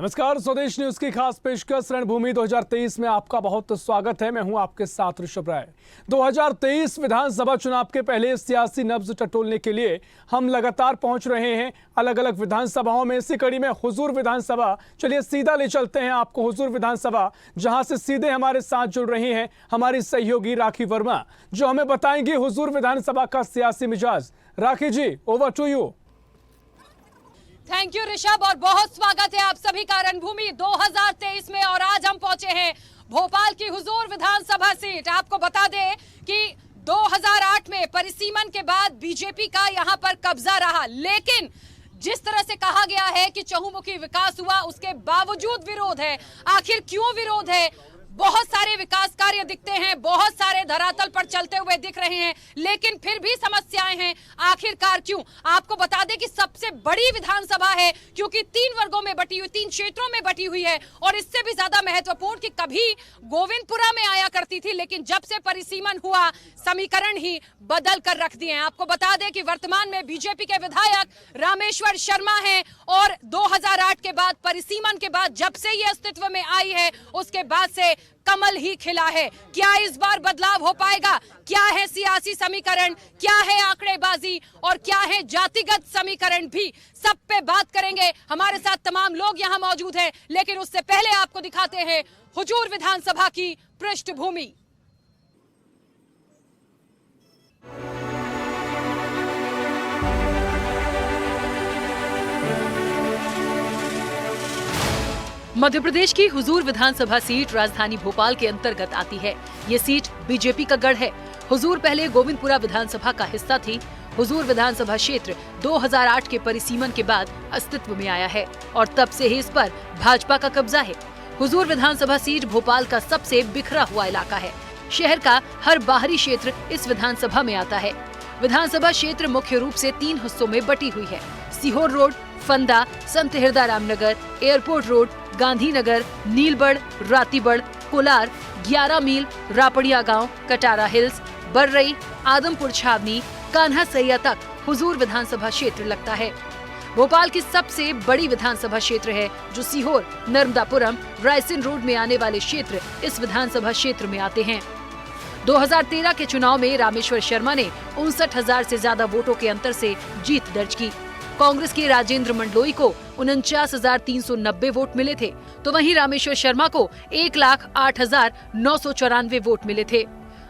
नमस्कार, स्वदेश न्यूज की खास पेशकश रणभूमि 2023 में आपका बहुत स्वागत है। मैं हूं आपके साथ ऋषभ राय। 2023 विधानसभा चुनाव के पहले सियासी नब्ज टटोलने के लिए हम लगातार पहुंच रहे हैं अलग अलग विधानसभाओं में। इसी कड़ी में हुजूर विधानसभा, चलिए सीधा ले चलते हैं आपको हुजूर विधानसभा, जहां से सीधे हमारे साथ जुड़ रही हैं हमारी सहयोगी राखी वर्मा, जो हमें बताएंगी हुजूर विधानसभा का सियासी मिजाज। Rakhi ji, over to you. Thank you Rishabh, और बहुत स्वागत है आप सभी का रणभूमि 2023 में। और आज हम पहुंचे हैं भोपाल की हुजूर विधानसभा सीट। आपको बता दें कि 2008 में परिसीमन के बाद बीजेपी का यहां पर कब्जा रहा, लेकिन जिस तरह से कहा गया है कि चहुमुखी विकास हुआ, उसके बावजूद विरोध है। आखिर क्यों विरोध है? बहुत सारे विकास कार्य दिखते हैं, बहुत सारे धरातल पर चलते हुए दिख रहे हैं, लेकिन फिर भी समस्याएं हैं। आखिरकार क्यों? आपको बता दें कि सबसे बड़ी विधानसभा है, क्योंकि 3 वर्गों में बटी हुई, 3 क्षेत्रों में बटी हुई है। और इससे भी ज्यादा महत्वपूर्ण कि कभी गोविंदपुरा में आया करती थी, लेकिन जब से परिसीमन हुआ समीकरण ही बदल कर रख दिए हैं। आपको बता दें कि वर्तमान में बीजेपी के विधायक रामेश्वर शर्मा हैं, और 2008 के बाद, परिसीमन के बाद, जब से ये अस्तित्व में आई है, उसके बाद से कमल ही खिला है। क्या इस बार बदलाव हो पाएगा? क्या है सियासी समीकरण, क्या है आंकड़ेबाजी, और क्या है जातिगत समीकरण भी, सब पे बात करेंगे। हमारे साथ तमाम लोग यहां मौजूद हैं, लेकिन उससे पहले आपको दिखाते हैं हुजूर विधानसभा की पृष्ठभूमि। मध्य प्रदेश की हुजूर विधानसभा सीट राजधानी भोपाल के अंतर्गत आती है। ये सीट बीजेपी का गढ़ है। हुजूर पहले गोविंदपुरा विधानसभा का हिस्सा थी। हुजूर विधानसभा क्षेत्र 2008 के परिसीमन के बाद अस्तित्व में आया है, और तब से ही इस पर भाजपा का कब्जा है। हुजूर विधानसभा सीट भोपाल का सबसे बिखरा हुआ इलाका है। शहर का हर बाहरी क्षेत्र इस विधानसभा में आता है। विधानसभा क्षेत्र मुख्य रूप से 3 हिस्सों में बटी हुई है। सीहोर रोड, फंदा, संत हिरदाराम नगर, एयरपोर्ट रोड, गांधीनगर, नीलबढ़, रातीबढ़, कोलार, 11 मील, रापड़िया गांव, कटारा हिल्स, बर्रई, आदमपुर छावनी, कान्हा सैया तक हुजूर विधानसभा क्षेत्र लगता है। भोपाल की सबसे बड़ी विधानसभा क्षेत्र है, जो सीहोर, नर्मदापुरम, रायसेन रोड में आने वाले क्षेत्र इस विधानसभा क्षेत्र में आते हैं। 2013 के चुनाव में रामेश्वर शर्मा ने 59,000 से ज्यादा वोटों के अंतर से जीत दर्ज की। कांग्रेस के राजेंद्र मंडलोई को 49,390 वोट मिले थे, तो वहीं रामेश्वर शर्मा को 1,08,994 वोट मिले थे।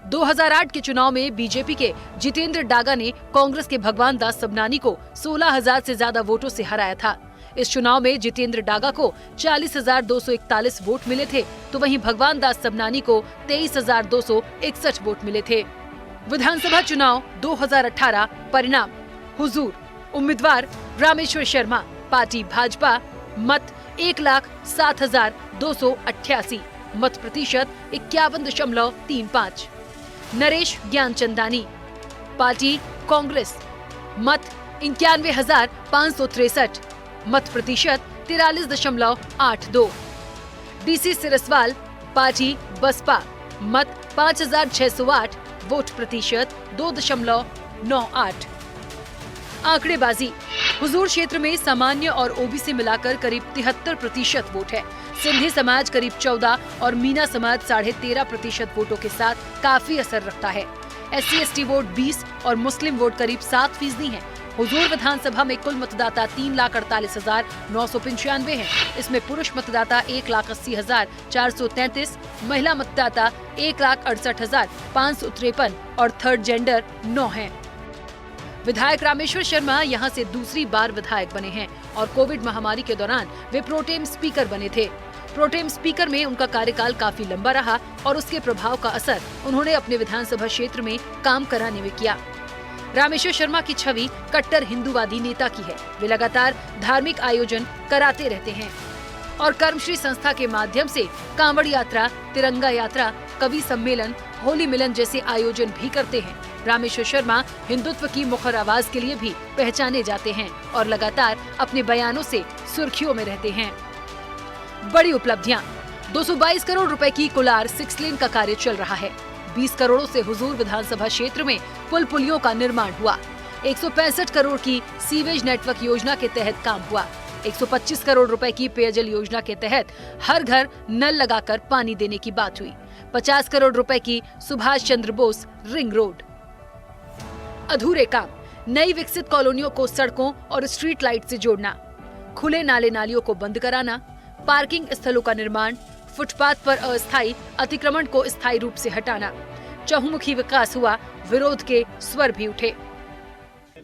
2008 के चुनाव में बीजेपी के जितेंद्र डागा ने कांग्रेस के भगवान दास सबनानी को 16,000 से ज्यादा वोटों से हराया था। इस चुनाव में जितेंद्र डागा को 40,241 वोट मिले थे, तो वहीं भगवान दास सबनानी को 23,261 वोट मिले थे। विधानसभा चुनाव 2018 परिणाम: हुजूर, उम्मीदवार रामेश्वर शर्मा, पार्टी भाजपा, मत 1,07,288, मत प्रतिशत 51.35। नरेश ज्ञानचंदानी, पार्टी कांग्रेस, मत 91,563, मत प्रतिशत 43.82। डीसी सिरसवाल, पार्टी बसपा, मत 5,608, वोट प्रतिशत 2.98। आंकड़ेबाजी: हुजूर क्षेत्र में सामान्य और ओबीसी मिलाकर करीब 73% वोट है। सिंधी समाज करीब 14 और मीना समाज 13.5% वोटों के साथ काफी असर रखता है। SC/ST वोट 20 और मुस्लिम वोट करीब 7% हैं। हुजूर विधानसभा में कुल मतदाता 3,48,995 हैं। इसमें पुरुष मतदाता 1,80,433, महिला मतदाता 1,68,553 और थर्ड जेंडर 9 हैं। विधायक रामेश्वर शर्मा यहां से दूसरी बार विधायक बने हैं, और कोविड महामारी के दौरान वे प्रोटेम स्पीकर बने थे। प्रोटेम स्पीकर में उनका कार्यकाल काफी लंबा रहा, और उसके प्रभाव का असर उन्होंने अपने विधानसभा क्षेत्र में काम कराने में किया। रामेश्वर शर्मा की छवि कट्टर हिंदूवादी नेता की है। वे लगातार धार्मिक आयोजन कराते रहते हैं, और कर्मश्री संस्था के माध्यम से कांवड़ यात्रा, तिरंगा यात्रा, कवि सम्मेलन, होली मिलन जैसे आयोजन भी करते हैं। रामेश्वर शर्मा हिंदुत्व की मुखर आवाज के लिए भी पहचाने जाते हैं, और लगातार अपने बयानों से सुर्खियों में रहते हैं। बड़ी उपलब्धियां: 222 करोड़ रुपए की कोलार 6 लेन का कार्य चल रहा है। 20 करोड़ों से हुजूर विधानसभा क्षेत्र में पुल पुलियों का निर्माण हुआ। 165 करोड़ की सीवेज नेटवर्क योजना के तहत काम हुआ। 125 करोड़ रुपए की पेयजल योजना के तहत हर घर नल लगाकर पानी देने की बात हुई। 50 करोड़ रुपए की सुभाष चंद्र बोस रिंग रोड। अधूरे काम, नई विकसित कॉलोनियों को सड़कों और स्ट्रीट लाइट से जोड़ना, खुले नाले नालियों को बंद कराना, पार्किंग स्थलों का निर्माण, फुटपाथ पर अस्थायी अतिक्रमण को स्थायी रूप से हटाना। चहुमुखी विकास हुआ, विरोध के स्वर भी उठे।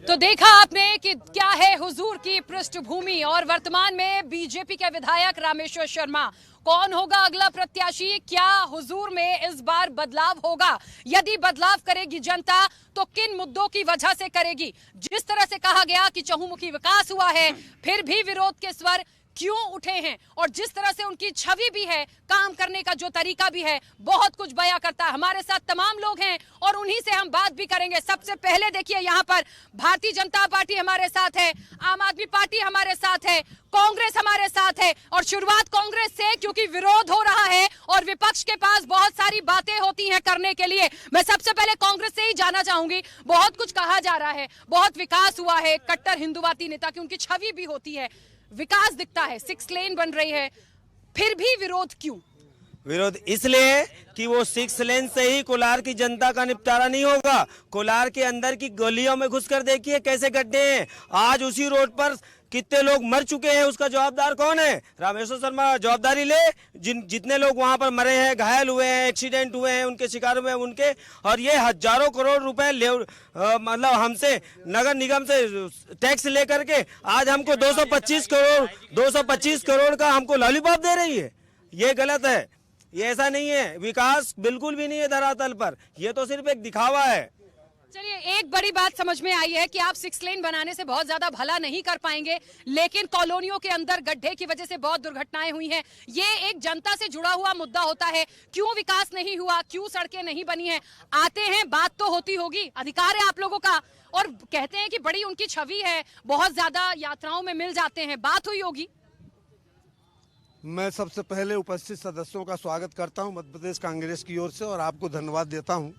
तो देखा आपने कि क्या है हुजूर की पृष्ठभूमि और वर्तमान में बीजेपी के विधायक रामेश्वर शर्मा। कौन होगा अगला प्रत्याशी? क्या हुजूर में इस बार बदलाव होगा? यदि बदलाव करेगी जनता तो किन मुद्दों की वजह से करेगी? जिस तरह से कहा गया कि चहुमुखी विकास हुआ है, फिर भी विरोध के स्वर क्यों उठे हैं, और जिस तरह से उनकी छवि भी है, काम करने का जो तरीका भी है, बहुत कुछ बयां करता है। हमारे साथ तमाम लोग हैं और उन्हीं से हम बात भी करेंगे। सबसे पहले देखिए यहाँ पर भारतीय जनता पार्टी हमारे साथ है, आम आदमी पार्टी हमारे साथ है, कांग्रेस हमारे साथ है। और शुरुआत कांग्रेस से, क्योंकि विरोध हो रहा है और विपक्ष के पास बहुत सारी बातें होती हैं करने के लिए। मैं सबसे पहले कांग्रेस से ही जानना चाहूंगी। बहुत कुछ कहा जा रहा है, बहुत विकास हुआ है, कट्टर हिंदूवादी नेता की उनकी छवि भी होती है, विकास दिखता है, 6 लेन बन रही है, फिर भी विरोध क्यों? विरोध इसलिए कि वो 6 लेन से ही कोलार की जनता का निपटारा नहीं होगा। कोलार के अंदर की गलियों में घुसकर देखिए कैसे गड्ढे हैं। आज उसी रोड पर कितने लोग मर चुके हैं, उसका जवाबदार कौन है? रामेश्वर शर्मा जवाबदारी ले। जितने लोग वहां पर मरे हैं, घायल हुए हैं, एक्सीडेंट हुए हैं, उनके शिकार हुए हैं उनके, और ये हजारों करोड़ रुपए मतलब हमसे नगर निगम से टैक्स लेकर के आज हमको 225 करोड़ का हमको लॉलीपॉप दे रही है। ये गलत है, ये ऐसा नहीं है। विकास बिल्कुल भी नहीं है धरातल पर, ये तो सिर्फ एक दिखावा है। चलिए, एक बड़ी बात समझ में आई है कि आप 6 लेन बनाने से बहुत ज्यादा भला नहीं कर पाएंगे, लेकिन कॉलोनियों के अंदर गड्ढे की वजह से बहुत दुर्घटनाएं हुई हैं। ये एक जनता से जुड़ा हुआ मुद्दा होता है। क्यों विकास नहीं हुआ, क्यों सड़कें नहीं बनी हैं? आते हैं, बात तो होती होगी, अधिकार है आप लोगों का, और कहते हैं कि बड़ी उनकी छवि है, बहुत ज्यादा यात्राओं में मिल जाते हैं, बात हुई होगी। मैं सबसे पहले उपस्थित सदस्यों का स्वागत करता हूं मध्य प्रदेश कांग्रेस की ओर से, और आपको धन्यवाद देता हूं।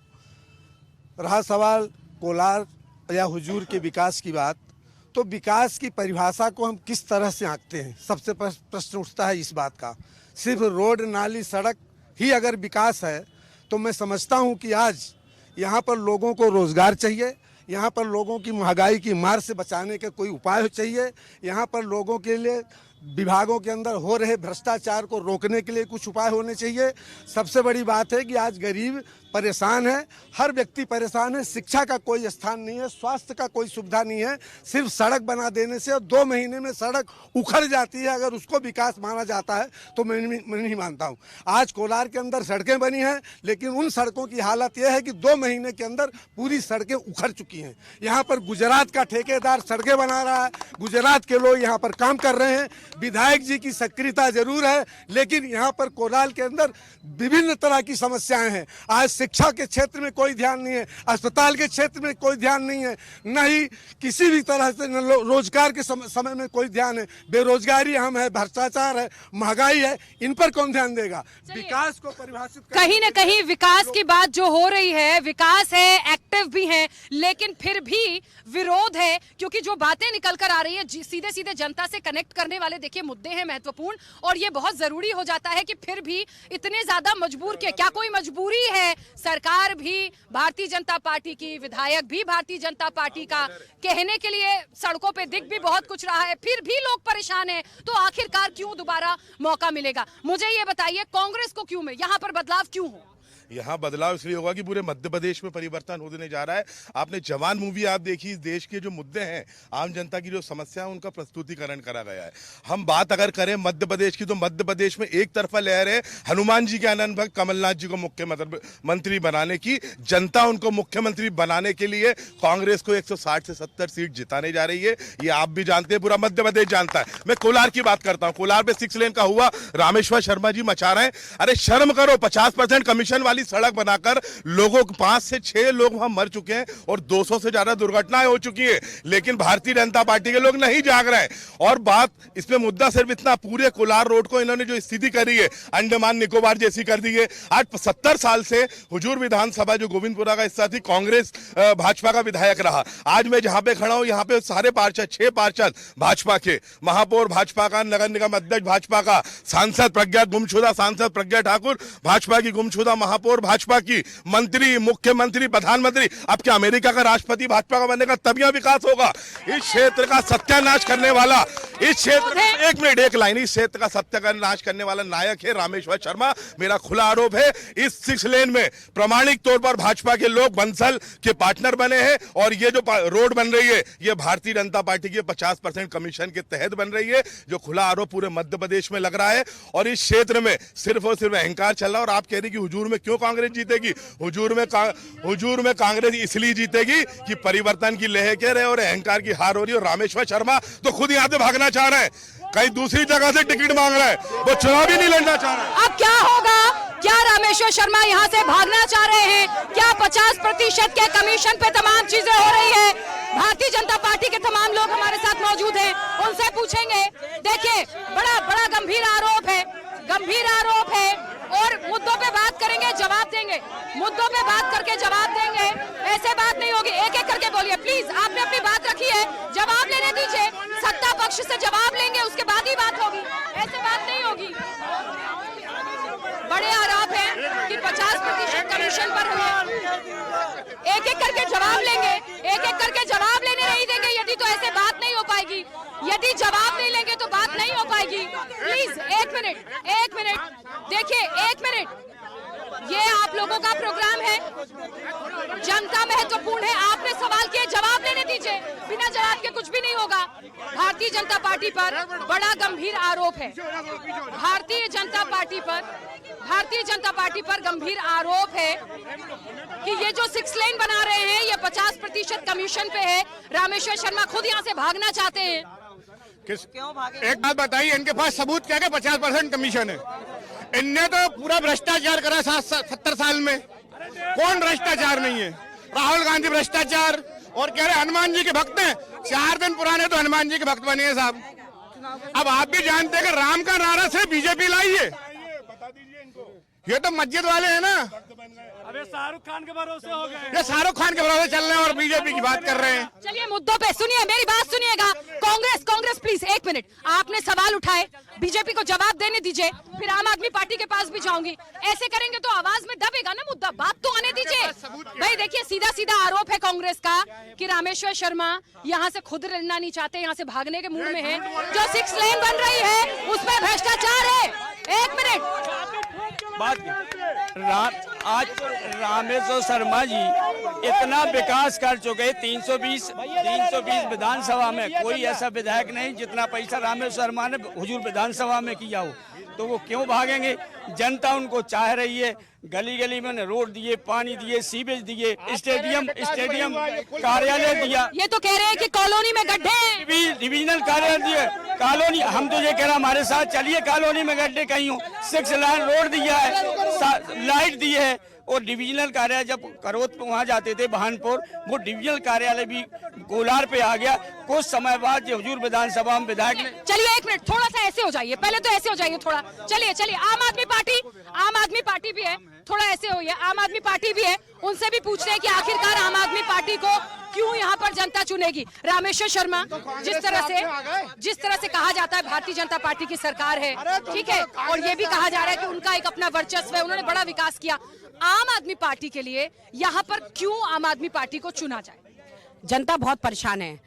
रहा सवाल कोलार या हुजूर के विकास की बात, तो विकास की परिभाषा को हम किस तरह से आंकते हैं, सबसे प्रश्न उठता है इस बात का। सिर्फ रोड, नाली, सड़क ही अगर विकास है तो मैं समझता हूं कि आज यहाँ पर लोगों को रोजगार चाहिए, यहाँ पर लोगों की महंगाई की मार से बचाने के कोई उपाय चाहिए, यहाँ पर लोगों के लिए विभागों के अंदर हो रहे भ्रष्टाचार को रोकने के लिए कुछ उपाय होने चाहिए। सबसे बड़ी बात है कि आज गरीब परेशान है, हर व्यक्ति परेशान है, शिक्षा का कोई स्थान नहीं है, स्वास्थ्य का कोई सुविधा नहीं है। सिर्फ सड़क बना देने से 2 महीने में सड़क उखड़ जाती है, अगर उसको विकास माना जाता है तो मैं नहीं मानता हूँ। आज कोलार के अंदर सड़कें बनी हैं, लेकिन उन सड़कों की हालत यह है कि 2 महीने के अंदर पूरी सड़कें उखड़ चुकी हैं। यहाँ पर गुजरात का ठेकेदार सड़कें बना रहा है, गुजरात के लोग यहाँ पर काम कर रहे हैं, विधायक जी की सक्रियता जरूर है, लेकिन यहाँ पर कोलार के अंदर विभिन्न तरह की समस्याएं हैं। आज शिक्षा के क्षेत्र में कोई ध्यान नहीं है, अस्पताल के क्षेत्र में कोई ध्यान नहीं है, न ही किसी भी तरह से रोजगार के समय में कोई ध्यान है। बेरोजगारी हम है, भ्रष्टाचार है, महंगाई है, इन पर कौन ध्यान देगा? विकास को परिभाषित कहीं न कहीं विकास की बात जो हो रही है, विकास है, एक्टिव भी है, लेकिन फिर भी विरोध है, क्योंकि जो बातें निकल कर आ रही है सीधे सीधे जनता से कनेक्ट करने वाले देखिए मुद्दे हैं महत्वपूर्ण, और ये बहुत जरूरी हो जाता है कि फिर भी इतने ज्यादा मजबूर क्या कोई मजबूरी है? सरकार भी भारतीय जनता पार्टी की, विधायक भी भारतीय जनता पार्टी का, कहने के लिए सड़कों पे दिख भी बहुत कुछ रहा है, फिर भी लोग परेशान हैं, तो आखिरकार क्यों दोबारा मौका मिलेगा? मुझे ये बताइए, कांग्रेस को क्यों यहाँ पर बदलाव क्यों हो? यहाँ बदलाव इसलिए होगा कि पूरे मध्य प्रदेश में परिवर्तन होने जा रहा है। आपने जवान मूवी आप देखी, इस देश के जो मुद्दे हैं, आम जनता की जो समस्या है, उनका प्रस्तुतिकरण करा गया है। हम बात अगर करें मध्य प्रदेश की, तो मध्य प्रदेश में एक तरफा लहर है हनुमान जी के आनंद भक्त कमलनाथ जी को मुख्यमंत्री बनाने की। जनता उनको मुख्यमंत्री बनाने के लिए कांग्रेस को 160 से 70 सीट जिताने जा रही है, ये आप भी जानते हैं, पूरा मध्य प्रदेश जानता है। मैं कोलार की बात करता हूँ, कोलार में 6 लेन का हुआ, रामेश्वर शर्मा जी मचा रहे हैं। अरे शर्म करो, 50% कमीशन वाली वाली सड़क बनाकर लोगों को 5 से 6 लोग वहां मर चुके हैं और 200 से ज्यादा दुर्घटनाएं हो चुकी है, लेकिन भारतीय जनता पार्टी के लोग नहीं जाग रहे हैं। और बात इसमें मुद्दा सिर्फ इतना, पूरे कोलार रोड को इन्होंने जो स्थिति करी है अंडमान निकोबार जैसी कर दी है। आज 70 साल से हुजूर विधानसभा जो गोविंदपुरा का हिस्सा थी, कांग्रेस भाजपा का विधायक रहा। आज मैं जहां पे खड़ा हूं यहाँ पे सारे पार्षद, 6 पार्षद भाजपा के, महापौर भाजपा का, नगर निगम अध्यक्ष भाजपा का, सांसद प्रज्ञा, गुमशुदा सांसद प्रज्ञा ठाकुर भाजपा की, गुमशुदा महापौर भाजपा की, मंत्री, मुख्यमंत्री, प्रधानमंत्री। अब क्या अमेरिका का राष्ट्रपति भाजपा का बनेगा तब यहां विकास होगा? इस क्षेत्र का सत्यानाश करने वाला, इस क्षेत्र में एक मिनट एक लाइन, इस क्षेत्र का सत्यानाश करने वाला नायक है रामेश्वर शर्मा। मेरा खुला आरोप है इस 6 लेन में प्रामाणिक तौर पर भाजपा के लोग बंसल के पार्टनर बने हैं और ये जो रोड बन रही है ये भारतीय जनता पार्टी के 50% कमीशन के तहत बन रही है, जो खुला आरोप पूरे मध्य प्रदेश में लग रहा है। और इस क्षेत्र में सिर्फ और सिर्फ अहंकार चल रहा है। और आप कह रही कि हुजूर में क्यों कांग्रेस जीतेगी? हुजूर में कांग्रेस इसलिए जीतेगी कि परिवर्तन की लहर कह रहे और अहंकार की हार हो रही है। और रामेश्वर शर्मा तो खुद यहाँ से भागना चाह रहे हैं, कहीं दूसरी जगह से टिकट मांग रहा है, वो चुनाव ही नहीं लड़ना चाह रहा है। अब क्या होगा? क्या रामेश्वर शर्मा यहाँ से भागना चाह रहे हैं? क्या 50% के कमीशन पे तमाम चीजें हो रही है? भारतीय जनता पार्टी के तमाम लोग हमारे साथ मौजूद हैं, उनसे पूछेंगे। देखिए, बड़ा गंभीर आरोप है और मुद्दों पे बात करेंगे, जवाब देंगे, मुद्दों पे बात करके जवाब देंगे। ऐसे बात नहीं होगी, एक एक करके बोलिए प्लीज। आपने अपनी बात रखी है, जवाब लेने दीजिए। सत्ता पक्ष से जवाब लेंगे, उसके बाद ही बात होगी, ऐसे बात नहीं होगी। बड़े आरोप है कि 50% कमीशन पर हुए। एक एक करके जवाब लेंगे, एक एक करके जवाब लेने नहीं देंगे। यदि तो ऐसे बात नहीं हो पाएगी, यदि जवाब नहीं लेंगे तो बात नहीं हो पाएगी। प्लीज एक मिनट देखिए, 1 मिनट। ये आप लोगों का प्रोग्राम है, जनता महत्वपूर्ण है। आपने सवाल किए, जवाब लेने दीजिए। बिना जवाब के कुछ भी नहीं होगा। भारतीय जनता पार्टी पर बड़ा गंभीर आरोप है। भारतीय जनता पार्टी पर गंभीर आरोप है कि ये जो 6 लेन बना रहे हैं ये 50% कमीशन पे है। रामेश्वर शर्मा खुद यहाँ से भागना चाहते हैं। क्यों भागे? एक बात बताइए, इनके पास सबूत क्या है? 50% कमीशन है। इनने तो पूरा भ्रष्टाचार करा 70 साल में। कौन भ्रष्टाचार नहीं है? राहुल गांधी भ्रष्टाचार और कह रहे हनुमान जी के भक्त हैं। 4 दिन पुराने तो हनुमान जी के भक्त बने हैं साहब। अब आप भी जानते हैं कि राम का नारा से बीजेपी लाई है। ये तो मस्जिद वाले हैं ना। अबे शाहरुख खान के भरोसे हो गए। ये शाहरुख खान के भरोसे चल रहे हैं और बीजेपी की बात कर रहे हैं। चलिए मुद्दों पे सुनिए, मेरी बात सुनिएगा। Congress please 1 minute. आपने सवाल उठाए, बीजेपी को जवाब देने दीजिए, फिर आम आदमी पार्टी के पास भी जाऊंगी। ऐसे करेंगे तो आवाज में दबेगा ना मुद्दा, बात तो आने दीजिए। भाई देखिए, सीधा आरोप है कांग्रेस का कि रामेश्वर शर्मा यहाँ से खुद लड़ना नहीं चाहते, यहाँ से भागने के मूड में है। जो 6 लेन बन रही है उसमें भ्रष्टाचार है। 1 मिनट आज रामेश्वर शर्मा जी इतना विकास कर चुके, 320 विधानसभा में कोई ऐसा विधायक नहीं जितना पैसा रामेश्वर शर्मा ने हुजूर विधानसभा में किया हो। तो वो क्यों भागेंगे? जनता उनको चाह रही है। गली गली में रोड दिए, पानी दिए, सीवेज दिए, स्टेडियम कार्यालय दिया। ये तो कह रहे हैं कि कॉलोनी में गड्ढे हैं। डिविजनल कार्यालय दिए, कॉलोनी। हम तो ये कह रहा हमारे साथ चलिए, कॉलोनी में गड्ढे कहीं हो। 6 लाइन रोड दिया है, लाइट दी है। और डिविजनल कार्यालय जब करोत वहाँ जाते थे बहानपुर, वो डिविजनल कार्यालय भी कोलार पे आ गया। कुछ समय बाद जो हुजूर विधानसभा में विधायक ने। चलिए 1 मिनट, थोड़ा सा ऐसे हो जाइए, पहले तो ऐसे हो जाइए थोड़ा। चलिए आम आदमी पार्टी भी है, थोड़ा ऐसे होइए। आम आदमी पार्टी भी है, उनसे भी पूछते हैं कि आखिरकार आम आदमी पार्टी को क्यों यहाँ पर जनता चुनेगी। रामेश्वर शर्मा, जिस तरह से कहा जाता है भारतीय जनता पार्टी की सरकार है, ठीक है, और ये भी कहा जा रहा है कि उनका एक अपना वर्चस्व है, उन्होंने बड़ा विकास किया। आम आदमी पार्टी के लिए यहाँ पर क्यों आम आदमी पार्टी को चुना जाए? जनता बहुत परेशान है।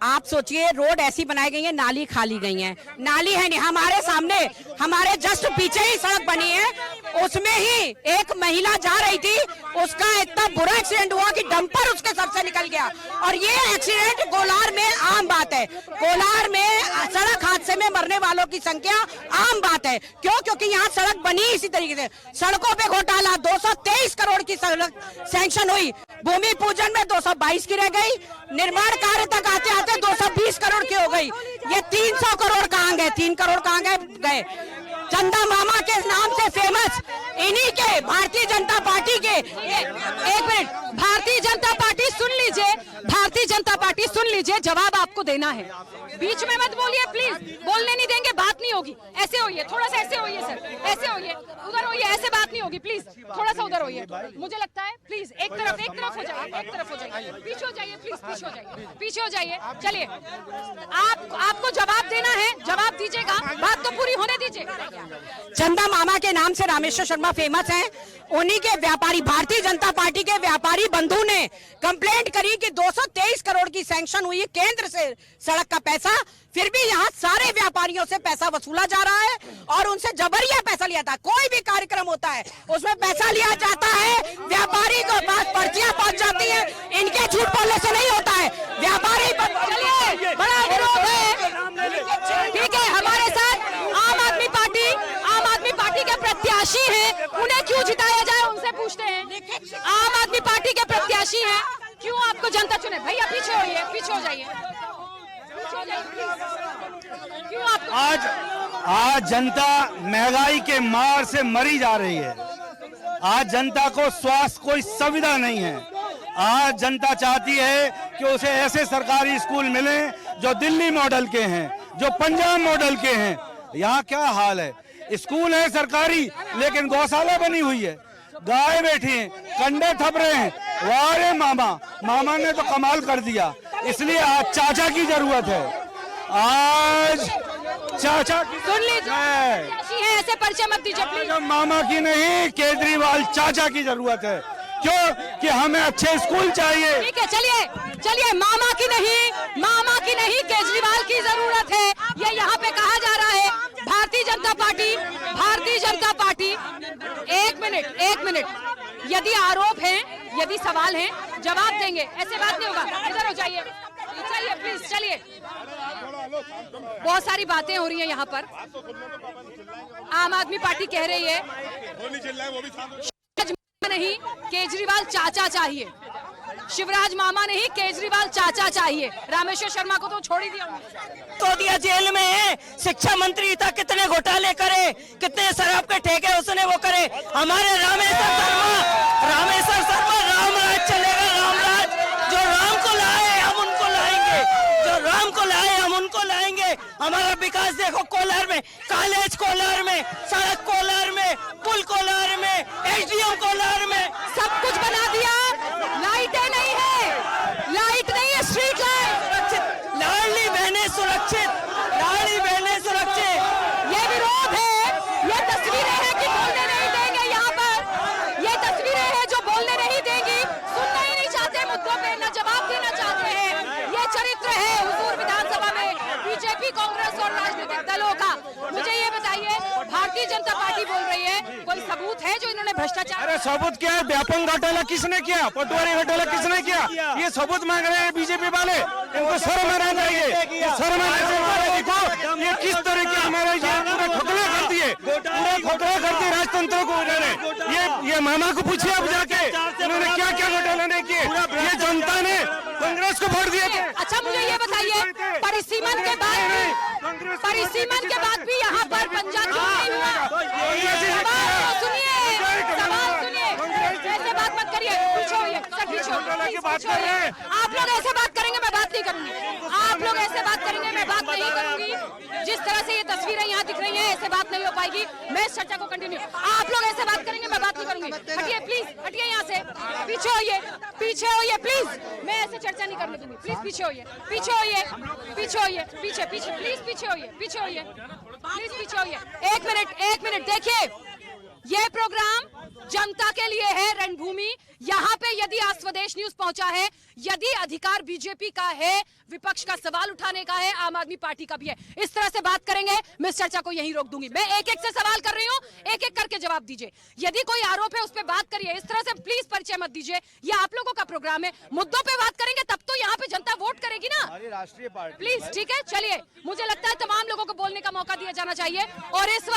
आप सोचिए, रोड ऐसी बनाई गई है, नाली खाली गई है, नाली है नहीं। हमारे सामने, हमारे जस्ट पीछे ही सड़क बनी है, उसमें ही एक महिला जा रही थी, उसका इतना बुरा एक्सीडेंट हुआ कि डंपर उसके सर से निकल गया। और ये एक्सीडेंट कोलार में आम बात है। कोलार में सड़क हादसे में मरने वालों की संख्या आम बात है। क्यों? क्योंकि यहाँ सड़क बनी इसी तरीके से। सड़कों पे घोटाला, 223 करोड़ की सड़क सैंक्शन हुई, भूमि पूजन में 222 की रह गई, निर्माण कार्य तक आते आते 220 करोड़ की हो गई। ये 300 करोड़ कहाँ गए? 3 करोड़ कहाँ गए? चंदा मामा के नाम से फेमस, इन्हीं के सुनिए, भारतीय जनता पार्टी के एक मिनट, भारतीय जनता पार्टी सुन लीजिए, भारतीय जनता पार्टी सुन लीजिए, जवाब आपको देना है। बीच में मत बोलिए प्लीज, बोलने नहीं देंगे, बात नहीं होगी। ऐसे होइए, थोड़ा सा ऐसे होइए सर, ऐसे होइए, उधर होइए, ऐसे बात नहीं होगी प्लीज, थोड़ा सा उधर होइए। मुझे लगता है प्लीज एक तरफ हो जाइए, एक तरफ हो जाइए, पीछे हो जाइए प्लीज, पीछे हो जाइए, पीछे हो जाइए। चलिए, आपको जवाब देना है, जवाब दीजिएगा, बात तो पूरी होने दीजिए। चंदा मामा के नाम से रामेश्वर शर्मा फेमस हैं। उन्हीं के व्यापारी, भारतीय जनता पार्टी के व्यापारी बंधु ने कंप्लेंट करी कि 223 करोड़ की सैंक्शन हुई केंद्र से सड़क का पैसा, फिर भी यहाँ सारे व्यापारियों से पैसा वसूला जा रहा है और उनसे जबरिया पैसा लिया था। कोई भी कार्यक्रम होता है उसमें पैसा लिया जाता है, व्यापारी को पास पर्चियां पहुंच जाती है, इनके झूठ बोलने से नहीं होता है। व्यापारी बड़ा विरोध है। ठीक है, हमारे साथ आम आदमी पार्टी के प्रत्याशी हैं, उन्हें क्यों जिताया जाए उनसे पूछते हैं। आम आदमी पार्टी के प्रत्याशी हैं, क्यों आपको जनता चुने? भैया पीछे होइए, पीछे हो जाइए, क्यों आपको? आज जनता महंगाई के मार से मरी जा रही है। आज जनता को स्वास्थ्य कोई सुविधा नहीं है। आज जनता चाहती है कि उसे ऐसे सरकारी स्कूल मिले जो दिल्ली मॉडल के हैं, जो पंजाब मॉडल के हैं। यहाँ क्या हाल है, स्कूल है सरकारी लेकिन गौशाला बनी हुई है, गाय बैठी हैं, कंडे थप रहे हैं। वाह रे मामा ने तो कमाल कर दिया। इसलिए आज चाचा की जरूरत है, आज चाचा की सुन लीजिए, ऐसे परिचय मत दीजिए प्लीज। मामा की नहीं, केजरीवाल चाचा की जरूरत है। क्यों? कि हमें अच्छे स्कूल चाहिए। ठीक है, चलिए, मामा की नहीं केजरीवाल की जरूरत है, ये यहाँ पे कहा जा रहा है। भारतीय जनता पार्टी एक मिनट, यदि आरोप है, यदि सवाल है, जवाब देंगे, ऐसे बात नहीं होगा। इधर हो जाइए, चलिए प्लीज, चलिए। बहुत सारी बातें हो रही हैं यहाँ पर। आम आदमी पार्टी कह रही है नहीं, केजरीवाल चाचा चाहिए। शिवराज मामा नहीं, केजरीवाल चाचा चाहिए। रामेश्वर शर्मा को तो छोड़ ही दिया, तो दिया जेल में है। शिक्षा मंत्री था, कितने घोटाले करे, कितने शराब के ठेके उसने वो करे। हमारे रामेश्वर शर्मा रामराज चलेगा, रामराज। जो राम को लाए हम उनको लाएंगे, जो राम को लाए हम उनको लाएंगे। हमारा विकास देखो, कोलार में कॉलेज, कोलार में सड़क, कोलार में पुल, कोलार में एसडीएम, कोलार में सब कुछ बना दिया। लाइटें नहीं है, लाइट नहीं है, स्ट्रीट लाइट। लाडली बहनें सुरक्षित, लाडली बहनें सुरक्षित। ये विरोध है, ये तस्वीरें हैं कि बोलने नहीं देंगे यहाँ पर, ये तस्वीरें हैं जो बोलने नहीं देंगी, सुनना ही नहीं चाहते मुद्दों पे, न जवाब देना चाहते हैं। ये चरित्र है हुजूर विधानसभा में बीजेपी, कांग्रेस और राजनीतिक दलों का। मुझे ये बताइए, भारतीय जनता पार्टी बोल रही है, कोई सबूत है जो इन्होंने भ्रष्टाचार? अरे सबूत क्या है? व्यापक घोटाला किसने किया? पटवारी घोटाला किसने किया? ये सबूत मांग रहे हैं बीजेपी वाले। इनको शर्म आना चाहिए, शर्म आना चाहिए। देखो ये किस तरह के हमारे पूरे खोखला कर दिए, पूरे खोखला कर दिए राजतंत्र को उन्होंने। ये मामा को पूछिए अब जाके, उन्होंने क्या क्या घोटाला नहीं किए। ये जनता ने कांग्रेस को वोट दिए थे। अच्छा मुझे ये बताइए, परिसीमन के बाद भी यहाँ पर पंजाब क्यों नहीं हुआ? सवाल सुनिए, ऐसे बात मत करिए, पीछे होइए, सर पीछे होइए। आप लोग ऐसे बात करेंगे मैं बात नहीं करूंगी, आप लोग ऐसे बात करेंगे मैं बात नहीं करूंगी। जिस तरह से ये तस्वीरें यहाँ दिख रही हैं, ऐसे बात नहीं हो पाएगी। मैं इस चर्चा को कंटिन्यू, आप लोग ऐसे बात करेंगे मैं बात नहीं करूंगी। हटिए प्लीज, हटिए यहाँ से, पीछे होइए प्लीज। मैं ऐसे चर्चा नहीं करने दूंगी, प्लीज पीछे होइए, पीछे प्लीज पीछे होइए प्लीज पीछे होइए। एक मिनट देखिए, ये प्रोग्राम जनता के लिए है, रणभूमि। यहाँ पे यदि आज स्वदेश न्यूज पहुंचा है, यदि अधिकार बीजेपी का है, विपक्ष का सवाल उठाने का है, आम आदमी पार्टी का भी है। इस तरह से बात करेंगे, मैं इस चर्चा को यहीं रोक दूंगी। मैं एक एक से सवाल कर रही हूँ, एक एक करके जवाब दीजिए। यदि कोई आरोप है उस पर बात करिए, इस तरह से प्लीज परिचय मत दीजिए। ये आप लोगों का प्रोग्राम है, मुद्दों पे बात करेंगे तब तो यहाँ पे जनता वोट करेगी ना। राष्ट्रीय पार्टी प्लीज, ठीक है, चलिए। मुझे लगता है तमाम लोगों को बोलने का मौका दिया जाना चाहिए। और इस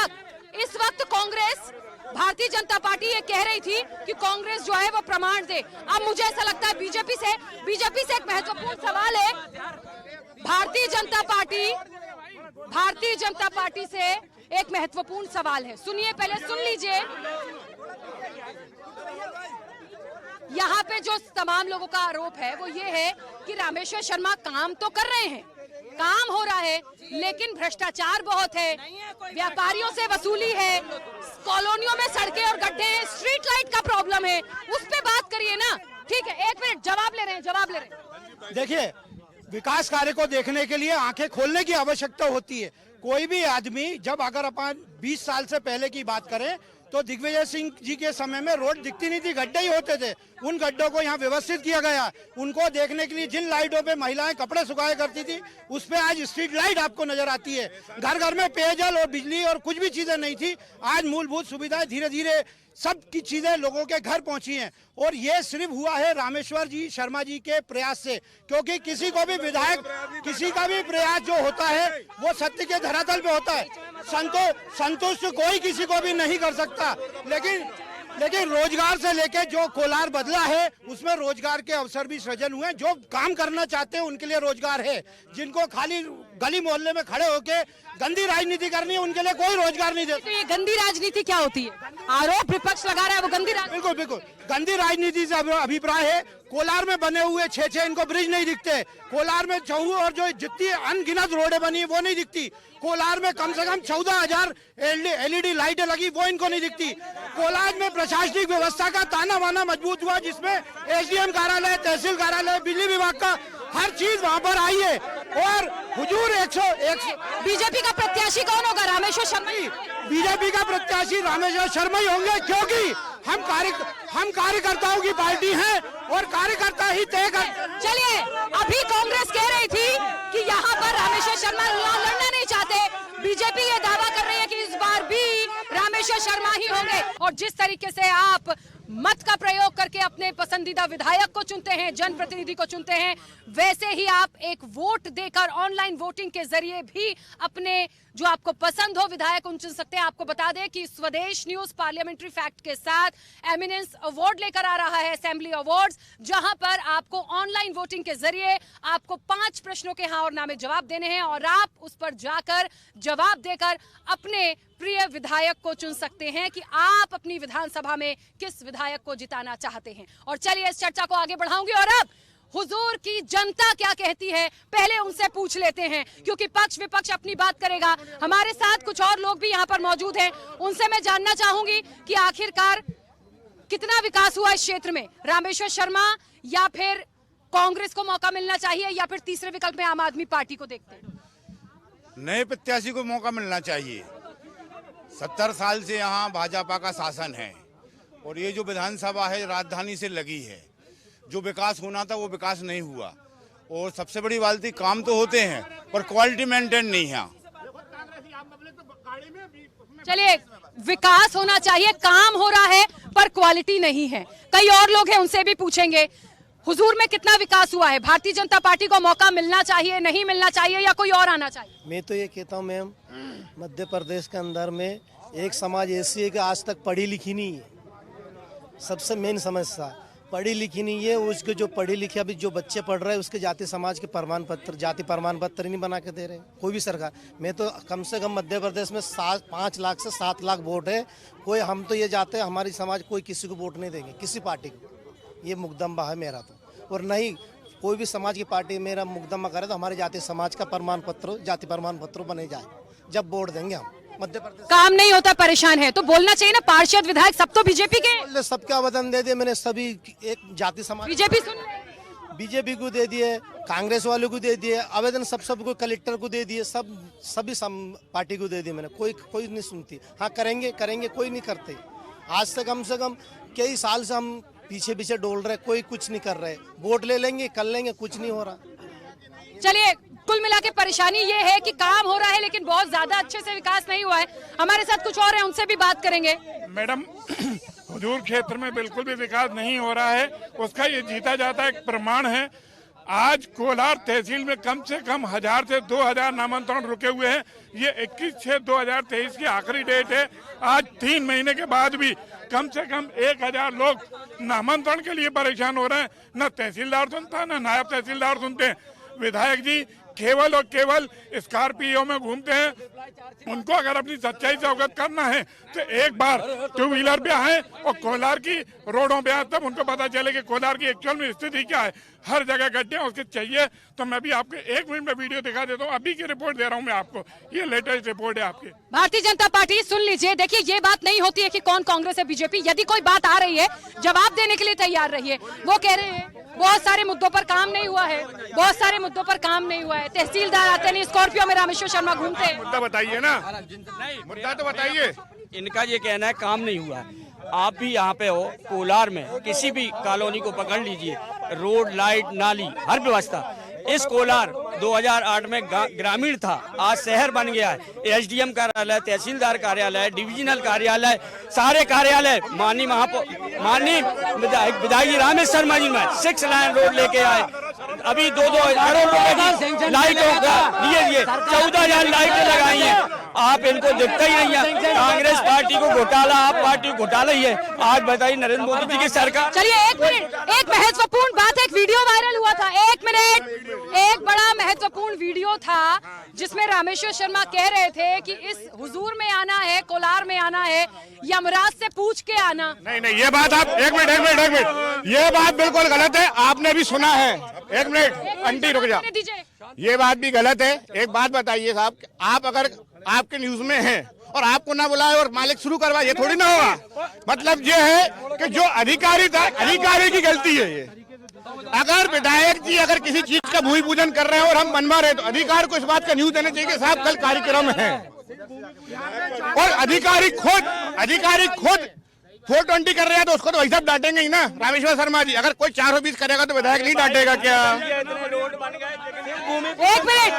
वक्त कांग्रेस, भारतीय जनता पार्टी ये कह रही थी कि कांग्रेस जो है वो प्रमाण दे। अब मुझे ऐसा लगता है बीजेपी से एक महत्वपूर्ण सवाल है। भारतीय जनता पार्टी से एक महत्वपूर्ण सवाल है। सुनिए, पहले सुन लीजिए। यहाँ पे जो तमाम लोगों का आरोप है वो ये है कि रामेश्वर शर्मा काम तो कर रहे हैं, काम हो रहा है, लेकिन भ्रष्टाचार बहुत है, व्यापारियों से वसूली है, कॉलोनियों में सड़कें और गड्ढे हैं, स्ट्रीट लाइट का प्रॉब्लम है, उस पे बात करिए ना। ठीक है, एक मिनट, जवाब ले रहे हैं। देखिए, विकास कार्य को देखने के लिए आंखें खोलने की आवश्यकता होती है। कोई भी आदमी, जब अगर अपन 20 साल से पहले की बात करें तो दिग्विजय सिंह जी के समय में रोड दिखती नहीं थी, गड्ढे ही होते थे। उन गड्ढों को यहाँ व्यवस्थित किया गया। उनको देखने के लिए जिन लाइटों पे महिलाएं कपड़े सुखाया करती थी, उस पे आज स्ट्रीट लाइट आपको नजर आती है। घर घर में पेयजल और बिजली और कुछ भी चीजें नहीं थी, आज मूलभूत सुविधाएं धीरे धीरे सब की चीजें लोगों के घर पहुंची हैं। और ये सिर्फ हुआ है रामेश्वर जी शर्मा जी के प्रयास से, क्योंकि किसी को भी विधायक, किसी का भी प्रयास जो होता है वो सत्य के धरातल पे होता है। संतुष्ट कोई किसी को भी नहीं कर सकता, लेकिन रोजगार से लेके जो कोलार बदला है उसमें रोजगार के अवसर भी सृजन हुए। जो काम करना चाहते हैं उनके लिए रोजगार है, जिनको खाली गली मोहल्ले में खड़े होके गंदी राजनीति करनी है उनके लिए कोई रोजगार नहीं देता। तो ये गंदी राजनीति क्या होती है? आरोप विपक्ष लगा रहा है वो गंदी राजनीति। बिल्कुल गंदी राजनीति से अभिप्राय है। कोलार में बने हुए 6 इनको ब्रिज नहीं दिखते, कोलार में 14 और जो जितनी अनगिनत रोडें बनी है वो नहीं दिखती, कोलार में कम से कम 14,000 LED लाइटें लगी वो इनको नहीं दिखती। कोलार में प्रशासनिक व्यवस्था का ताना बाना मजबूत हुआ, जिसमें SDM कार्यालय, तहसील कार्यालय, बिजली विभाग का हर चीज वहाँ पर आई है। और हुजूर 101 बीजेपी का प्रत्याशी कौन होगा? रामेश्वर शर्मा। बीजेपी का प्रत्याशी रामेश्वर शर्मा ही होंगे, क्योंकि हम कार्यकर्ताओं की पार्टी है और कार्यकर्ता ही तय कर। चलिए, अभी कांग्रेस कह रही थी कि यहाँ पर रामेश्वर शर्मा लड़ना नहीं चाहते, बीजेपी ये दावा कर रही है कि इस बार भी रामेश्वर शर्मा ही होंगे। और जिस तरीके से आप मत का प्रयोग करके अपने पसंदीदा विधायक को चुनते हैं, जनप्रतिनिधि को चुनते हैं, वैसे ही आप एक वोट देकर ऑनलाइन वोटिंग के जरिए भी अपने जो आपको पसंद हो विधायक उन चुन सकते हैं। आपको बता दें कि स्वदेश न्यूज पार्लियामेंट्री फैक्ट के साथ एमिनेंस अवार्ड लेकर आ रहा है, असेंबली अवार्ड्स, जहां पर आपको ऑनलाइन वोटिंग के जरिए आपको 5 प्रश्नों के हाँ और ना में जवाब देने हैं और आप उस पर जाकर जवाब देकर अपने प्रिय विधायक को चुन सकते हैं कि आप अपनी विधानसभा में किस विधायक को जिताना चाहते हैं। और चलिए इस चर्चा को आगे बढ़ाऊंगी और अब हुजूर की जनता क्या कहती है पहले उनसे पूछ लेते हैं, क्योंकि पक्ष विपक्ष अपनी बात करेगा। हमारे साथ कुछ और लोग भी यहाँ पर मौजूद हैं, उनसे मैं जानना चाहूंगी कि आखिरकार कितना विकास हुआ इस क्षेत्र में, रामेश्वर शर्मा या फिर कांग्रेस को मौका मिलना चाहिए या फिर तीसरे विकल्प में आम आदमी पार्टी को देखते हैं? नए प्रत्याशी को मौका मिलना चाहिए। 70 साल से यहाँ भाजपा का शासन है और ये जो विधानसभा है राजधानी से लगी है, जो विकास होना था वो विकास नहीं हुआ। और सबसे बड़ी बात थी, काम तो होते हैं पर क्वालिटी मेंटेन नहीं है। चलिए, विकास होना चाहिए, काम हो रहा है पर क्वालिटी नहीं है। कई और लोग हैं, उनसे भी पूछेंगे हुजूर में कितना विकास हुआ है, भारतीय जनता पार्टी को मौका मिलना चाहिए, नहीं मिलना चाहिए या कोई और आना चाहिए? मैं तो ये कहता हूँ मैम, मध्य प्रदेश के अंदर में एक समाज ऐसी है कि आज तक पढ़ी लिखी नहीं है। सबसे मेन समस्या पढ़ी लिखी नहीं है। उसके जो पढ़ी लिखी अभी जो बच्चे पढ़ रहे हैं उसके जाति समाज के प्रमाण पत्र, जाति प्रमाण पत्र नहीं बना के दे रहे कोई भी सरकार। मैं तो कम से कम मध्य प्रदेश में 5 लाख से 7 लाख वोट है, कोई हम तो ये जाते हैं हमारी समाज कोई किसी को वोट नहीं देंगे, किसी पार्टी को। ये मुकदमा है मेरा तो, और नहीं कोई भी समाज की पार्टी मेरा मुकदमा करे तो हमारे जाति समाज का प्रमाण पत्र, जाति प्रमाण पत्र बने जाए, जब वोट देंगे हम। मध्य प्रदेश काम नहीं होता, परेशान है तो बोलना चाहिए ना, पार्षद विधायक सब तो बीजेपी के। सबके आवेदन दे दिए मैंने, सभी एक जाति समाज बीजेपी सुन, बीजेपी को दे दिए, कांग्रेस वालों को दे दिए आवेदन, सबको कलेक्टर को दे दिए, सभी पार्टी को दे दिए मैंने। कोई नहीं सुनती। हाँ करेंगे, कोई नहीं करते। आज से कम कई साल से हम पीछे डोल रहे, कोई कुछ नहीं कर रहे। वोट ले लेंगे, कर लेंगे, कुछ नहीं हो रहा। चलिए, कुल मिला के परेशानी ये है कि काम हो रहा है लेकिन बहुत ज्यादा अच्छे से विकास नहीं हुआ है। हमारे साथ कुछ और हैं, उनसे भी बात करेंगे। मैडम, हुजूर क्षेत्र में बिल्कुल भी विकास नहीं हो रहा है, उसका ये जीता जाता एक प्रमाण है। आज कोलार तहसील में कम से कम 1000 से 2000 नामांतरण रुके हुए हैं। ये 21/6/2023 की आखिरी डेट है। आज 3 महीने के बाद भी कम से कम 1000 लोग नामांतरण के लिए परेशान हो रहे हैं। न तहसीलदार सुनता, न नायब तहसीलदार सुनते हैं। विधायक जी केवल और केवल स्कॉर्पियो में घूमते हैं। उनको अगर अपनी सच्चाई से अवगत करना है तो एक बार टू व्हीलर पे आए और कोलार की रोडों पे आए, तब उनको पता चले कि कोलार की एक्चुअल में स्थिति क्या है। हर जगह गड्ढे हैं, उसके चाहिए तो मैं भी आपको 1 मिनट में वीडियो दिखा देता हूँ। अभी की रिपोर्ट दे रहा हूँ मैं आपको, ये लेटेस्ट रिपोर्ट है आपकी। भारतीय जनता पार्टी सुन लीजिए, देखिए ये बात नहीं होती है कि कौन कांग्रेस है बीजेपी। यदि कोई बात आ रही है जवाब देने के लिए तैयार रहिए। वो कह रहे हैं बहुत सारे मुद्दों पर काम नहीं हुआ है, बहुत सारे मुद्दों पर काम नहीं हुआ है। तहसीलदार आते नहीं, स्कॉर्पियो में रामेश्वर शर्मा घूमते हैं। मुद्दा बताइए ना, मुद्दा तो बताइए। इनका ये कहना है काम नहीं हुआ है। आप भी यहाँ पे हो, कोलार में किसी भी कॉलोनी को पकड़ लीजिए, रोड, लाइट, नाली, हर व्यवस्था। इस कोलार 2008 में ग्रामीण था, आज शहर बन गया है। एसडीएम कार्यालय, तहसीलदार कार्यालय, डिविजनल कार्यालय, सारे कार्यालय माननीय विधायक रामेश्वर शर्मा जी में 6 लाइन रोड लेके आए। अभी 2-2 करोड़ रुपए की लाइटों का लिए 14,000 लाइटें लगाई हैं। आप इनको दिखता ही नहीं है। कांग्रेस पार्टी को घोटाला, आप पार्टी को घोटाला ही है। आज बताइए नरेंद्र मोदी जी की सरकार। चलिए 1 मिनट, एक महत्वपूर्ण बात, एक वीडियो वायरल हुआ था। 1 मिनट, एक बड़ा महत्वपूर्ण वीडियो था जिसमें रामेश्वर शर्मा कह रहे थे कि इस हुजूर में आना है, कोलार में आना है, यमराज से पूछ के आना। नहीं, ये बात आप 1 मिनट, ये बात बिल्कुल गलत है। आपने भी सुना है। 1 मिनट आंटी रुक जा, ये बात भी गलत है। एक बात बताइए साहब, आप अगर आपके न्यूज में हैं और आपको ना बुलाए और मालिक शुरू करवाए, ये थोड़ी ना होगा। मतलब ये है कि जो अधिकारी था, अधिकारी की गलती है ये। अगर विधायक जी अगर किसी चीज का भूमि पूजन कर रहे हैं और हम बनवा रहे हैं तो अधिकार को इस बात का न्यूज देना चाहिए कि साहब कल कार्यक्रम है। और अधिकारी खुद 420 कर रहे हैं तो उसको तो वही सब डांटेंगे ही ना रामेश्वर शर्मा जी। अगर कोई 420 करेगा तो विधायक नहीं डांटेगा क्या? 1 मिनट,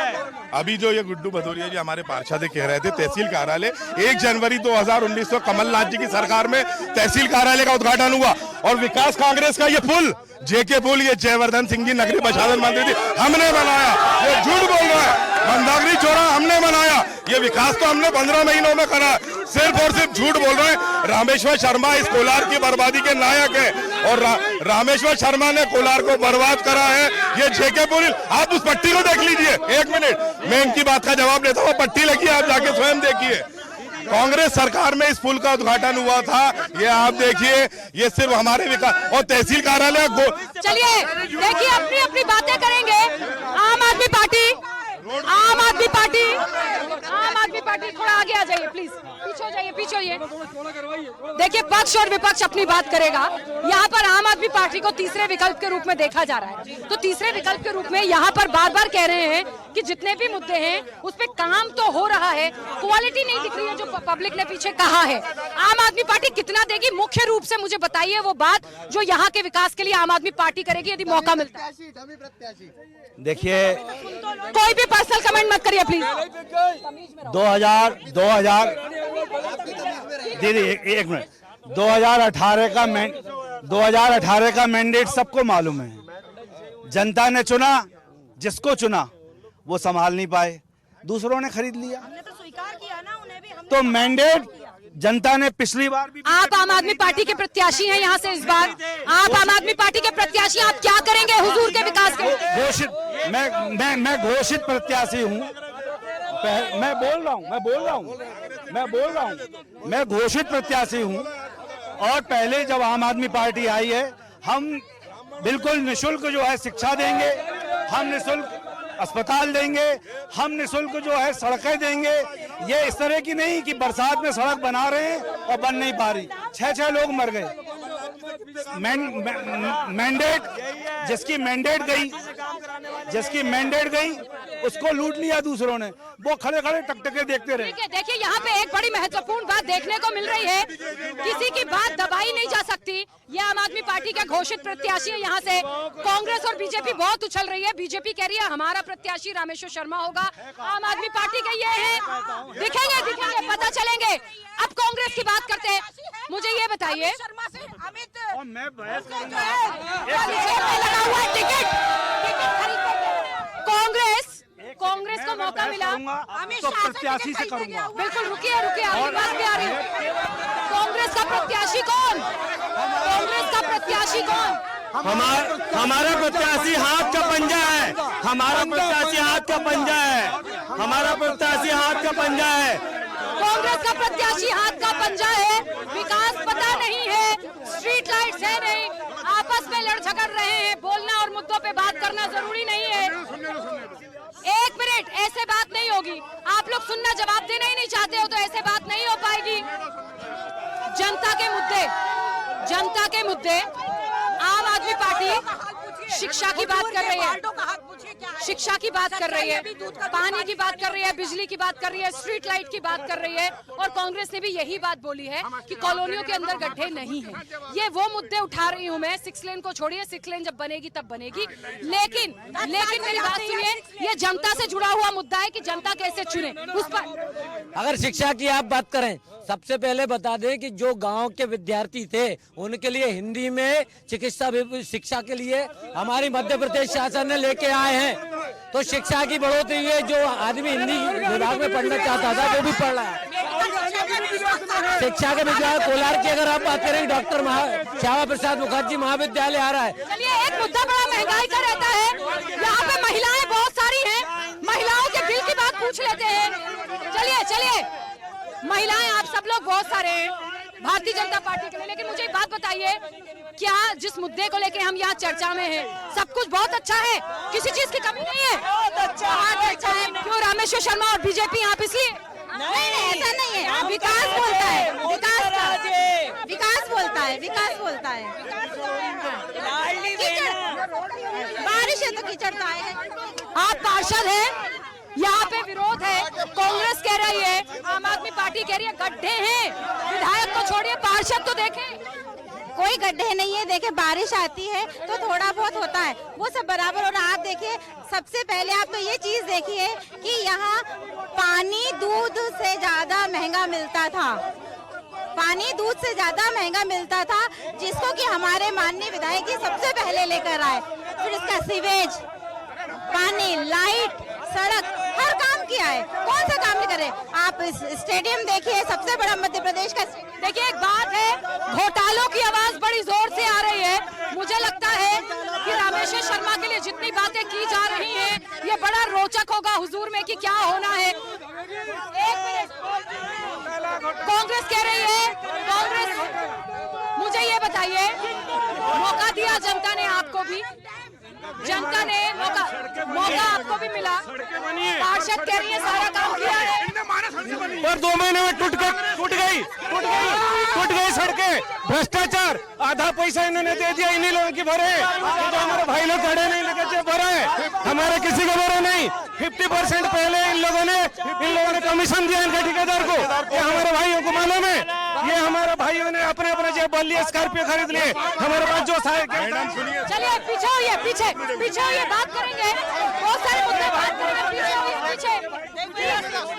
अभी जो ये गुड्डू भदौरिया जी हमारे पार्षद कह रहे थे, तहसील कार्यालय 1 जनवरी 2019 को कमलनाथ जी की सरकार में तहसील कार्यालय का उद्घाटन हुआ और विकास कांग्रेस का ये पुल, जेके पुल, ये जयवर्धन सिंह जी नगरीय प्रशासन मंत्री थी, हमने बनाया। ये झूठ बोल रहा है। मंदाकिनी चौराहा हमने बनाया। ये विकास तो हमने 15 महीनों में करा। सिर्फ और सिर्फ झूठ बोल रहे हैं। रामेश्वर शर्मा इस कोलार की बर्बादी के नायक है और रामेश्वर शर्मा ने कोलार को बर्बाद करा है। ये जेके पुल, आप उस पट्टी को देख लीजिए। 1 मिनट, मैं इनकी बात का जवाब देता हूँ। पट्टी लगी, आप जाके स्वयं देखिए। कांग्रेस सरकार में इस पुल का उद्घाटन हुआ था। ये आप देखिए, ये सिर्फ हमारे विकास और तहसील कार्यालय। चलिए देखिए, अपनी अपनी बातें करेंगे। आम आदमी पार्टी थोड़ा आगे आ जाइए प्लीज, पीछे हो जाइए, पीछे होइए। देखिए पक्ष और विपक्ष अपनी बात करेगा। यहाँ पर आम आदमी पार्टी को तीसरे विकल्प के रूप में देखा जा रहा है। तो तीसरे विकल्प के रूप में यहाँ पर बार बार कह रहे हैं कि जितने भी मुद्दे हैं उस पर काम तो हो रहा है, क्वालिटी नहीं दिख रही है जो पब्लिक ने पीछे कहा है। आम आदमी पार्टी कितना देगी, मुख्य रूप से मुझे बताइए वो बात जो यहाँ के विकास के लिए आम आदमी पार्टी करेगी यदि मौका मिलता है। देखिए, कोई भी पर्सनल कमेंट मत करिए प्लीज। 2000 दीदी 1 मिनट, 2018 का मैंडेट सबको मालूम है। जनता ने चुना, जिसको चुना वो संभाल नहीं पाए, दूसरों ने खरीद लिया। तो मैंडेट जनता ने पिछली बार भी। आप आम आदमी पार्टी के प्रत्याशी हैं यहाँ से इस बार। आप आम आदमी पार्टी के प्रत्याशी, आप क्या करेंगे हुजूर के विकास के? घोषित, मैं घोषित प्रत्याशी हूँ। मैं बोल रहा हूँ, मैं घोषित प्रत्याशी हूँ। और पहले जब आम आदमी पार्टी आई है, हम बिल्कुल निःशुल्क जो है शिक्षा देंगे, हम निःशुल्क अस्पताल देंगे, हम निःशुल्क जो है सड़कें देंगे। ये इस तरह की नहीं कि बरसात में सड़क बना रहे हैं और बन नहीं पा रही। 6 लोग मर गए। मैंडेट, जिसकी मैंडेट गई उसको लूट लिया दूसरों ने। वो खड़े खड़े टकटके देखते रहे। देखिए यहाँ पे एक बड़ी महत्वपूर्ण बात देखने को मिल रही है, किसी की बात दबाई नहीं जा सकती। ये आम आदमी पार्टी के घोषित प्रत्याशी है। यहाँ से कांग्रेस और बीजेपी बहुत उछल रही है। बीजेपी कह रही है हमारा प्रत्याशी रामेश्वर शर्मा होगा, आम आदमी पार्टी के ये है, दिखेंगे पता चलेंगे। अब कांग्रेस की बात करते हैं, मुझे ये बताइए, कांग्रेस को मौका मिला तो प्रत्याशी से करूंगा। बिल्कुल, रुकिए आपकी बात भी आ रही है। कांग्रेस का प्रत्याशी कौन? हमारा प्रत्याशी हाथ का पंजा है, हमारा प्रत्याशी हाथ का पंजा है, हमारा प्रत्याशी हाथ का पंजा है। कांग्रेस का प्रत्याशी हाथ का पंजा है, विकास पता नहीं है, स्ट्रीट लाइट्स है नहीं, आपस में लड़ झगड़ रहे हैं, बोलना और मुद्दों पे बात करना जरूरी नहीं है। एक मिनट, ऐसे बात नहीं होगी। आप लोग सुनना, जवाब देना ही नहीं चाहते हो तो ऐसे बात नहीं हो पाएगी। जनता के मुद्दे आम आदमी पार्टी शिक्षा की बात कर रही है, शिक्षा की बात कर रही है, पानी की बात कर रही है, बिजली की बात कर रही है, स्ट्रीट लाइट की बात कर रही है, और कांग्रेस ने भी यही बात बोली है कि कॉलोनियों के अंदर गड्ढे नहीं है। ये वो मुद्दे उठा रही हूँ मैं। 6 लेन को छोड़िए, 6 लेन जब बनेगी तब बनेगी, लेकिन मेरी बात सुनिए, ये जनता से जुड़ा हुआ मुद्दा है कि जनता कैसे चुने उस पर। अगर शिक्षा की आप बात करें, सबसे पहले बता दें कि जो गांव के विद्यार्थी थे उनके लिए हिंदी में शिक्षा के लिए हमारी मध्य प्रदेश शासन ने लेके आए हैं। तो शिक्षा की बढ़ोतरी है, जो आदमी हिंदी विभाग में पढ़ना चाहता था वो भी पढ़ रहा है। शिक्षा के विद्यालय कोलार की अगर आप बात करें, डॉक्टर श्यामा प्रसाद मुखर्जी महाविद्यालय आ रहा है। चलिए, एक मुद्दा बड़ा महंगाई का रहता है, यहाँ पे महिलाएं बहुत सारी हैं, महिलाओं के बिल की बात पूछ लेते हैं। चलिए, महिलाएं आप सब लोग बहुत सारे हैं भारतीय जनता पार्टी के लिए, लेकिन मुझे एक बात बताइए, क्या जिस मुद्दे को लेके हम यहाँ चर्चा में हैं, सब कुछ बहुत अच्छा है, किसी चीज की कमी नहीं है? बहुत अच्छा है। क्यों रामेश्वर शर्मा और बीजेपी यहाँ पे इसलिए? नहीं, ऐसा नहीं है। विकास बोलता है, विकास बोलता है। बारिश है तो कीचड़ तो आएगा। आप पार्षद हैं, यहाँ पे विरोध है, कांग्रेस कह रही है, आम आदमी पार्टी कह रही है गड्ढे हैं। विधायक को छोड़िए, पार्षद तो देखें। कोई गड्ढे नहीं है। देखे, बारिश आती है तो थोड़ा बहुत होता है, वो सब बराबर हो रहा है। आप देखिए, सबसे पहले आप तो ये चीज देखिए कि यहाँ पानी दूध से ज्यादा महंगा मिलता था, जिसको कि हमारे माननीय विधायक जी सबसे पहले लेकर आए। फिर इसका सीवेज, पानी, लाइट, सड़क, हर काम किया है। कौन सा काम नहीं करे? आप इस स्टेडियम देखिए, सबसे बड़ा मध्य प्रदेश का। देखिए, एक बात है, घोटालों की आवाज बड़ी जोर से आ रही है। मुझे लगता है कि रामेश्वर शर्मा के लिए जितनी बातें की जा रही हैं, ये बड़ा रोचक होगा हुजूर में कि क्या होना है। एक मिनट, कांग्रेस कह रही है, मुझे ये बताइए, मौका दिया जनता ने आपको भी, जनता ने मौका आपको भी मिला, पार्षद कह रही है सारा काम किया है, और 2 महीने में टूट गई सड़कें। भ्रष्टाचार, आधा पैसा इन्होंने दे दिया, इन्हीं लोगों की भरे, तो हमारे भाई लोग खड़े नहीं लगे भरा है, हमारे किसी को भरा नहीं। 50% पहले इन लोगों ने कमीशन दिया इनके ठेकेदार को, ये हमारे भाइयों को मालूम है। ये हमारे भाइयों ने अपने जेब भर लिए, स्कॉर्पियो खरीद लिए। हमारे पास जो चलिए पीछे होइए, बात करेंगे, बहुत सारे मुद्दे बात करेंगे, पीछे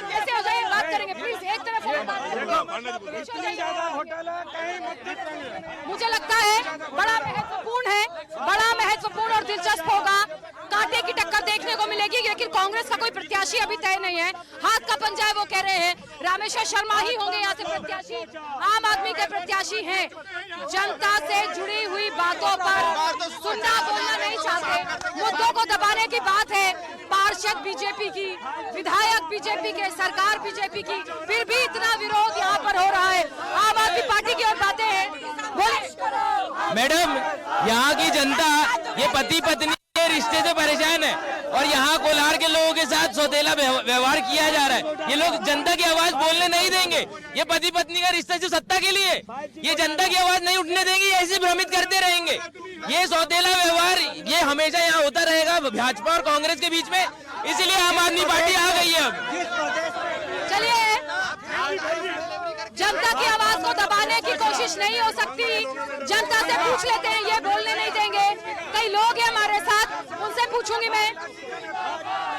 कैसे हो जाए, बात करेंगे प्लीज, एक तरफ हो बात करेंगे। मुझे लगता है बड़ा महत्वपूर्ण और दिलचस्प होगा, कांटे की टक्कर देखने को मिलेगी, लेकिन कांग्रेस का कोई प्रत्याशी अभी तय नहीं है। हाथ का पंजा है, वो कह रहे हैं रामेश्वर शर्मा ही होंगे यहाँ से प्रत्याशी, आम आदमी के प्रत्याशी हैं। जनता से जुड़ी हुई बातों पर सुनना बोलना नहीं चाहते, मुद्दों को दबाने की बात है। पार्षद बीजेपी की, विधायक बीजेपी के, सरकार बीजेपी की, फिर भी इतना विरोध यहाँ पर हो रहा है। आम आदमी पार्टी की और बातें हैं, मैडम, यहाँ की जनता ये पति पत्नी के रिश्ते से परेशान है, और यहाँ कोलार के लोगों के साथ सौतेला व्यवहार किया जा रहा है। ये लोग जनता की आवाज बोलने नहीं देंगे। ये पति पत्नी का रिश्ता जो सत्ता के लिए, ये जनता की आवाज नहीं उठने देंगे, ऐसे भ्रमित करते रहेंगे। ये सौतेला व्यवहार ये हमेशा यहाँ होता रहेगा भाजपा और कांग्रेस के बीच में, इसलिए आम आदमी पार्टी आ गई है अब। चलिए, जनता की आवाज को दबाने की कोशिश नहीं हो सकती, जनता से पूछ लेते हैं, ये बोलने नहीं देंगे। कई लोग हैं हमारे साथ, उनसे पूछूंगी मैं,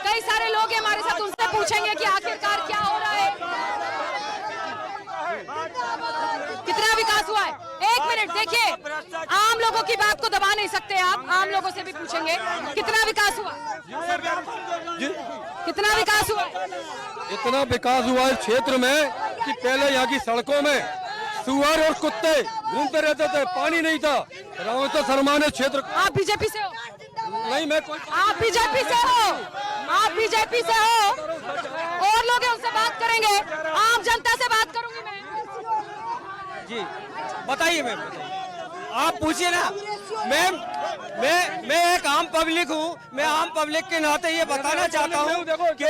कई सारे लोग हैं हमारे साथ, उनसे पूछेंगे कि आखिरकार क्या हो रहा है, कितना विकास हुआ है। एक मिनट, देखिए, आम लोगों की बात को दबा नहीं सकते आप, आम लोगों से भी पूछेंगे कितना विकास हुआ, कितना विकास हुआ। इतना विकास हुआ इस क्षेत्र में कि पहले यहाँ की सड़कों में सुअर और कुत्ते घूमते रहते थे, पानी नहीं था। रामेश्वर शर्मा ने क्षेत्र। आप बीजेपी से हो? नहीं, मैं आप बीजेपी से हो? आप बीजेपी से हो? और लोग हैं, उनसे बात करेंगे। आम जनता से बात करूंगी मैं। जी बताइए मैम, आप पूछिए ना। मैम मैं एक आम पब्लिक हूँ, मैं आम पब्लिक के नाते ये बताना चाहता हूँ कि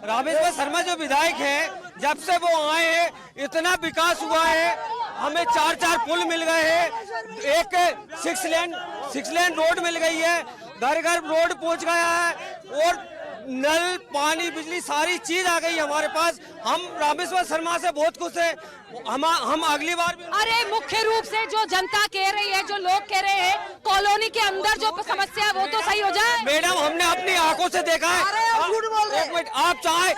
रामेश्वर शर्मा जो विधायक हैं, जब से वो आए हैं इतना विकास हुआ है। हमें 4 पुल मिल गए हैं, एक 6 लेन रोड मिल गई है, घर घर रोड पहुंच गया है और नल पानी बिजली सारी चीज आ गई हमारे पास। हम रामेश्वर शर्मा से बहुत खुश हैं। हम अगली बार भी। अरे मुख्य रूप से जो जनता कह रही है, जो लोग कह रहे हैं, कॉलोनी के अंदर जो समस्या है वो तो सही हो जाए। मैडम हमने अपनी आंखों से देखा है। एक मिनट, आप चाहे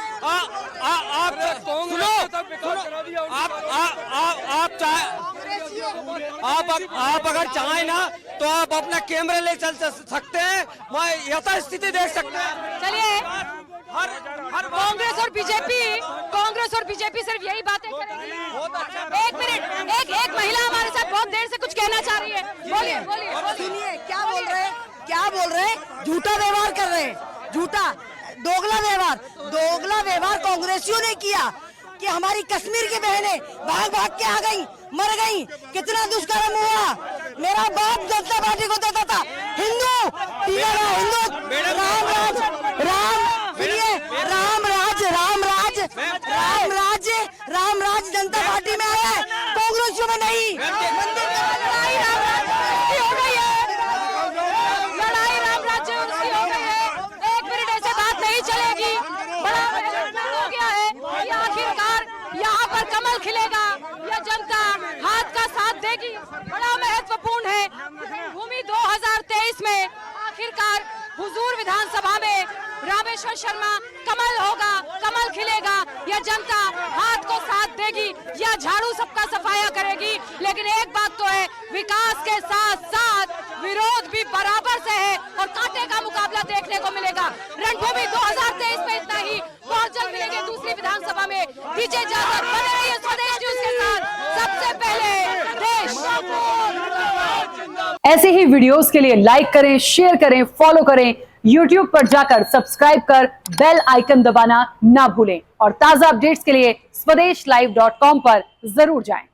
आप अगर चाहे ना तो आप अपना कैमरा ले चल सकते हैं, वहाँ यथा स्थिति देख सकते हैं। चलिए, हर कांग्रेस और बीजेपी सिर्फ यही बातें करेगी। एक मिनट, एक महिला हमारे साथ बहुत देर से कुछ कहना चाह रही है। बोलिए। सुनिए क्या बोल रहे हैं, झूठा व्यवहार कर रहे हैं, झूठा दोगला व्यवहार कांग्रेसियों ने किया कि हमारी कश्मीर की बहनें भाग के आ गई, मर गई, कितना दुष्कर्म हुआ। मेरा बाप जनता पार्टी को देता था, हिंदू राम राज जनता पार्टी में आया है, कांग्रेसियों में नहीं। लड़ाई राम राज्य हो गई है। एक मिनट, ऐसे बात नहीं चलेगी। बड़ा हो गया है कि आखिरकार यहाँ पर कमल खिलेगा या जनता हाथ का साथ देगी। बड़ा महत्वपूर्ण है। भूमि 2023 में आखिरकार हुजूर विधानसभा में रामेश्वर शर्मा कमल होगा, कमल खिलेगा या जनता हाथ को साथ देगी या झाड़ू सबका सफाया करेगी। लेकिन एक बात तो है, विकास के साथ साथ विरोध भी बराबर से है और कांटे का मुकाबला देखने को मिलेगा। रणभूमि 2023 में इतना ही। बहुत जल्द मिलेंगे दूसरी विधानसभा में। दीजिए इजाजत, बने रहिए स्वदेश न्यूज के साथ। सबसे पहले देश। ऐसे ही वीडियोस के लिए लाइक करें, शेयर करें, फॉलो करें। YouTube पर जाकर सब्सक्राइब कर बेल आइकन दबाना ना भूलें और ताजा अपडेट्स के लिए SwadeshLive.com पर जरूर जाएं।